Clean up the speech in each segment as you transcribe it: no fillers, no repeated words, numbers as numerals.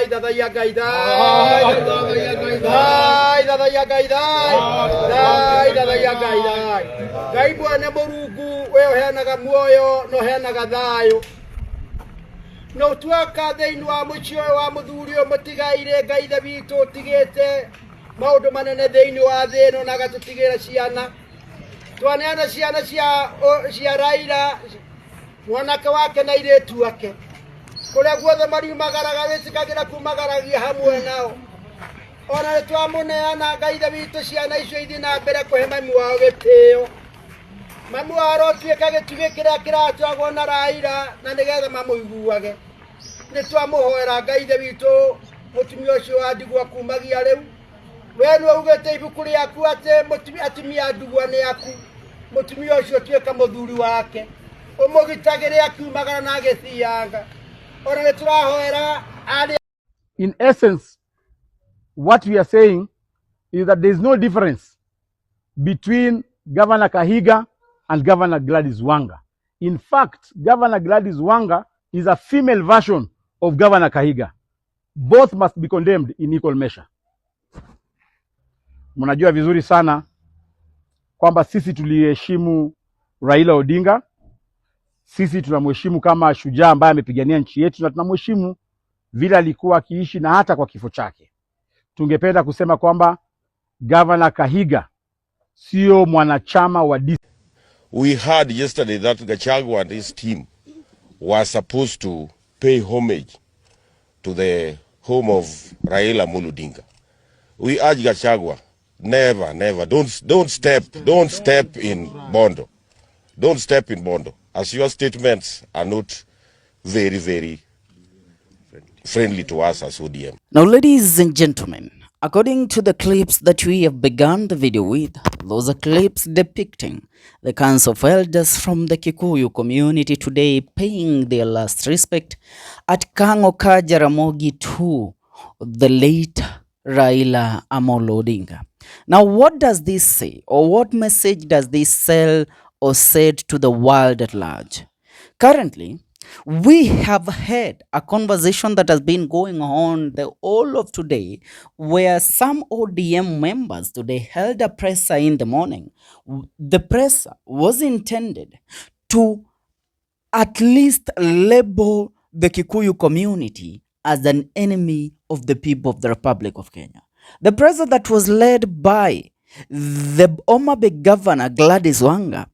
dada ya gai dai, dada ya gai dai. Gai bwana Mũrungu we ũheanaga muoyo no ũheanaga thayũ. No tuaka thĩinĩ wa mũciĩ ũyũ wa mũthuri ũyũ mũtigaire Ngai ithe witũ ũtigĩte maũndũ manene thĩinĩ wa thĩ ĩno na agatũtigĩra ciana. Twaneana ciana cia Raila, mwanake wake na airĩtu ake. Kũrĩa guothe mariumagaraga wĩtĩkagĩra kumagaragia hamwe nao. Ona nĩtwamũneana Ngai ithe witũ ciana icio ithiĩ na mbere kũhe mami wao gĩtĩo. Mami wao arotuĩka gĩtugĩ kĩrĩa kĩratwagwo na Raila na nĩgetha mamũiguage. Nĩtwamũhoera Ngai ithe witũ mũtumia ũcio wa ndigwa kumagia rĩu. We nĩwe ugĩte ibuku rĩaku atĩ atumia ndigwa nĩ aku. Mũtumia ũcio tuĩka mũthuri wake. Ũmũgitagĩre akiumagara na agĩthianga. Ona nĩtũrahoera In essence, what we are saying is that there is no difference between Governor Kahiga and Governor Gladys Wanga. In fact, Governor Gladys Wanga is a female version of Governor Kahiga. Both must be condemned in equal measure. Mnajua vizuri sana kwamba sisi tuliheshimu Raila Odinga. Sisi tunamheshimu kama shujaa ambaye amepigania nchi yetu na tunamheshimu vile alikuwa akiishi na hata kwa kifo chake. Tungependa kusema kwamba Governor Kahiga sio mwanachama wa Divisive. We heard yesterday that Gachagua and his team were supposed to pay homage to the home of Raila Odinga. We urge Gachagua, never, don't step in Bondo. Don't step in Bondo, as your statements are not very friendly to us as ODM. Now, ladies and gentlemen, according to the clips that we have begun the video with, those are clips depicting the Council of Elders from the Kikuyu community today paying their last respect at Kangoka Jaramogi to the late Raila Amolo Odinga. Now, what does this say, or what message does this sell or said to the world at large? Currently, we have had a conversation that has been going on the whole of today, where some ODM members today held a presser in the morning. The presser was intended to at least label the Kikuyu community as an enemy of the people of the Republic of Kenya. The presser that was led by the Omabay governor Gladys Wanga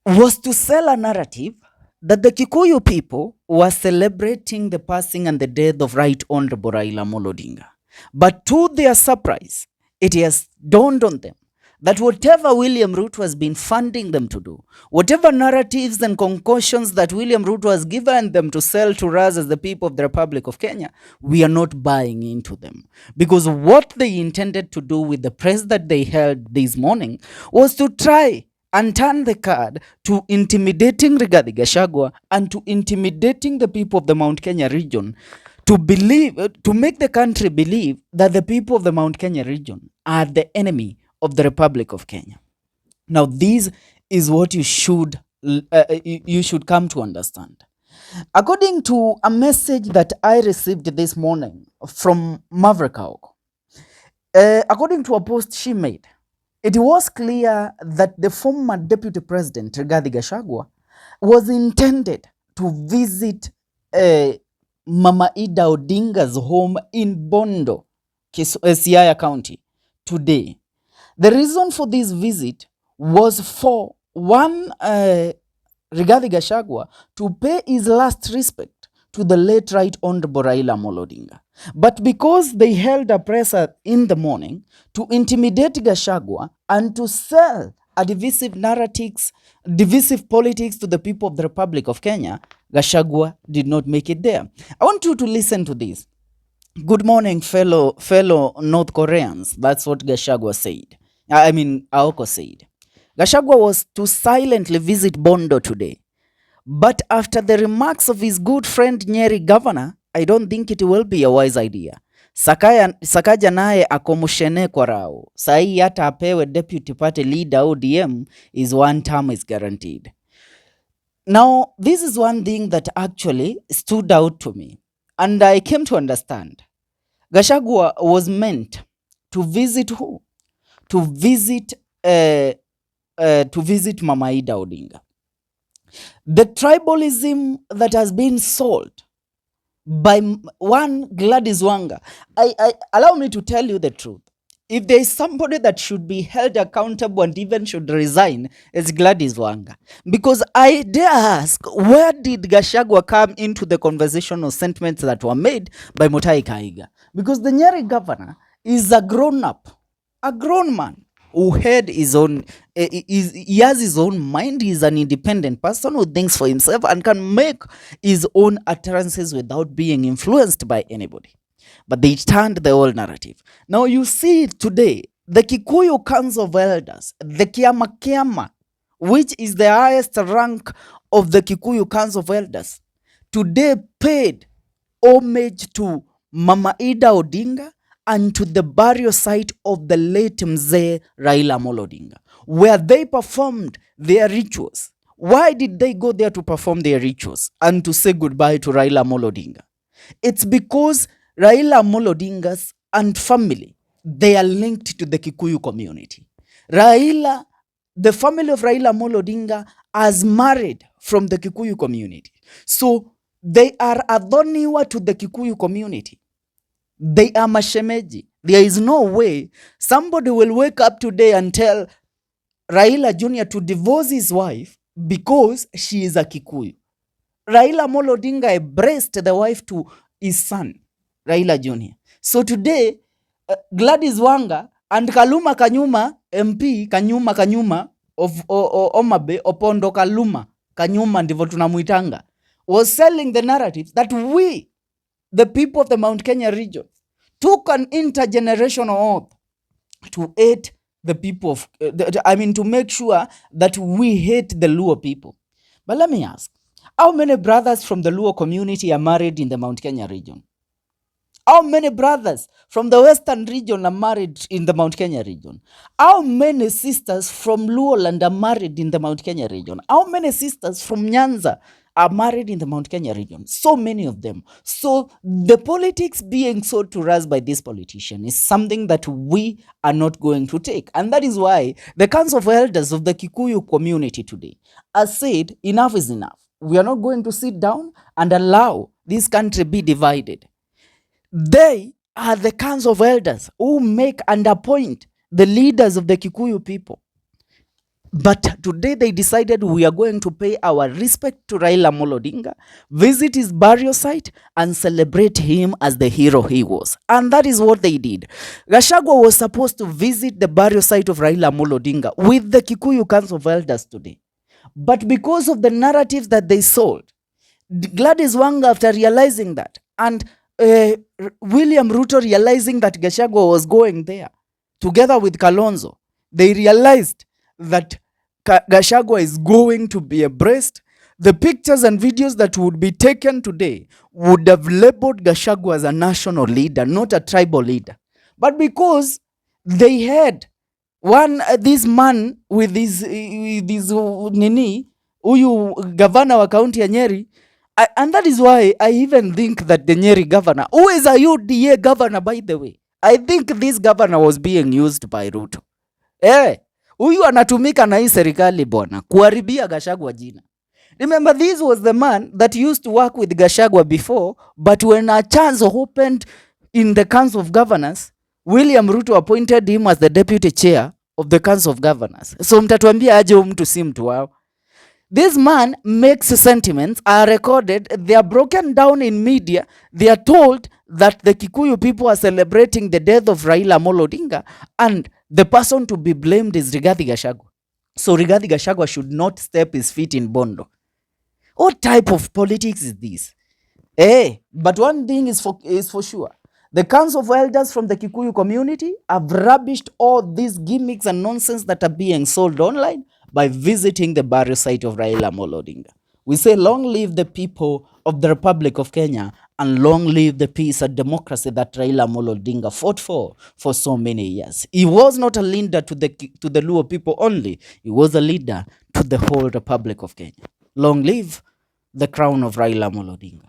was to sell a narrative that the Kikuyu people were celebrating the passing and the death of Right Honorable Raila Amolo Odinga. But to their surprise, it has dawned on them that whatever William Ruto has been funding them to do, whatever narratives and concoctions that William Ruto has given them to sell to us as the people of the Republic of Kenya, we are not buying into them. Because what they intended to do with the press that they held this morning was to try and turn the card to intimidating Rigathi Gachagua and to intimidating the people of the Mount Kenya region to make the country believe that the people of the Mount Kenya region are the enemy of the Republic of Kenya. Now, this is what you should come to understand. According to a message that I received this morning from Maverick Aoko, according to a post she made, it was clear that the former Deputy President, Rigathi Gachagua, was intended to visit Mama Ida Odinga's home in Bondo, Siaya County, today. The reason for this visit was for one, Rigathi Gachagua to pay his last respect to the late Right Honorable Raila Amolo Odinga. But because they held a presser in the morning to intimidate Gachagua and to sell a divisive politics to the people of the Republic of Kenya, Gachagua did not make it there. I want you to listen to this. Good morning, fellow North Koreans. That's what Gachagua said. Aoko said. Gachagua was to silently visit Bondo today. But after the remarks of his good friend Nyeri governor, I don't think it will be a wise idea. Sakaja naye akomushene kwa rao. Sahi hata apewe deputy party leader ODM is one term is guaranteed. Now, this is one thing that actually stood out to me. And I came to understand Gachagua was meant to visit who? To visit Mama Ida Odinga. The tribalism that has been sold by one Gladys Wanga. Allow me to tell you the truth. If there is somebody that should be held accountable and even should resign, it's Gladys Wanga. Because I dare ask, where did Gachagua come into the conversational sentiments that were made by Mutahi Kahiga? Because the Nyeri governor is a grown-up, a grown man who had his own, he has his own mind. He's an independent person who thinks for himself and can make his own utterances without being influenced by anybody. But they turned the whole narrative. Now you see today, the Kikuyu Council of Elders, the Kiama, which is the highest rank of the Kikuyu Council of Elders, today paid homage to Mama Ida Odinga and to the burial site of the late Mzee Raila Amolo Odinga, where they performed their rituals. Why did they go there to perform their rituals and to say goodbye to Raila Amolo Odinga? It's because Raila Amolo Odinga's and family, they are linked to the Kikuyu community. The family of Raila Amolo Odinga has married from the Kikuyu community. So they are adhoniwa to the Kikuyu community. They are mashemeji. There is no way somebody will wake up today and tell Raila Jr. to divorce his wife because she is a Kikuyu. Raila Amolo Odinga embraced the wife to his son, Raila Jr. So today, Gladys Wanga and Kaluma Kanyuma, MP Kanyuma of Omabe, Opondo Kaluma Kanyuma ndivyo tunamuitanga, was selling the narrative that we, the people of the Mount Kenya region, took an intergenerational oath to hate the people of, to make sure that we hate the Luo people. But let me ask, how many brothers from the Luo community are married in the Mount Kenya region? How many brothers from the Western region are married in the Mount Kenya region? How many sisters from Luoland are married in the Mount Kenya region? How many sisters from Nyanza are married in the Mount Kenya region? So many of them. So the politics being sold to us by this politician is something that we are not going to take. And that is why the Council of Elders of the Kikuyu community today has said enough is enough. We are not going to sit down and allow this country be divided. They are the Council of Elders who make and appoint the leaders of the Kikuyu people. But today they decided we are going to pay our respect to Raila Amolo Odinga, visit his burial site, and celebrate him as the hero he was. And that is what they did. Gachagua was supposed to visit the burial site of Raila Amolo Odinga with the Kikuyu Council of Elders today. But because of the narratives that they sold, Gladys Wanga, after realizing that, and William Ruto realizing that Gachagua was going there, together with Kalonzo, they realized that Gachagua is going to be embraced. The pictures and videos that would be taken today would have labeled Gachagua as a national leader, not a tribal leader. But because they had this man with this huyu governor wa kaunti ya Nyeri, and that is why I even think that the Nyeri governor, who is a UDA governor by the way, I think this governor was being used by Ruto. Huyu anatumika na hii serikali bwana kuharibia Gachagua jina. Remember, this was the man that used to work with Gachagua before, but when a chance opened in the Council of Governors, William Ruto appointed him as the deputy chair of the Council of Governors. So mtatuambia aje mtu si mtu wao. This man makes sentiments are recorded, they are broken down in media, they are told that the Kikuyu people are celebrating the death of Raila Amolo Odinga and the person to be blamed is Rigathi Gachagua. So Rigathi Gachagua should not step his feet in Bondo. What type of politics is this? But one thing is for sure. The Council of Elders from the Kikuyu community have rubbished all these gimmicks and nonsense that are being sold online by visiting the burial site of Raila Amolo Odinga. We say long live the people of the Republic of Kenya and long live the peace and democracy that Raila Amolo Odinga fought for so many years. He was not a leader to the Luo people only. He was a leader to the whole Republic of Kenya. Long live the crown of Raila Amolo Odinga.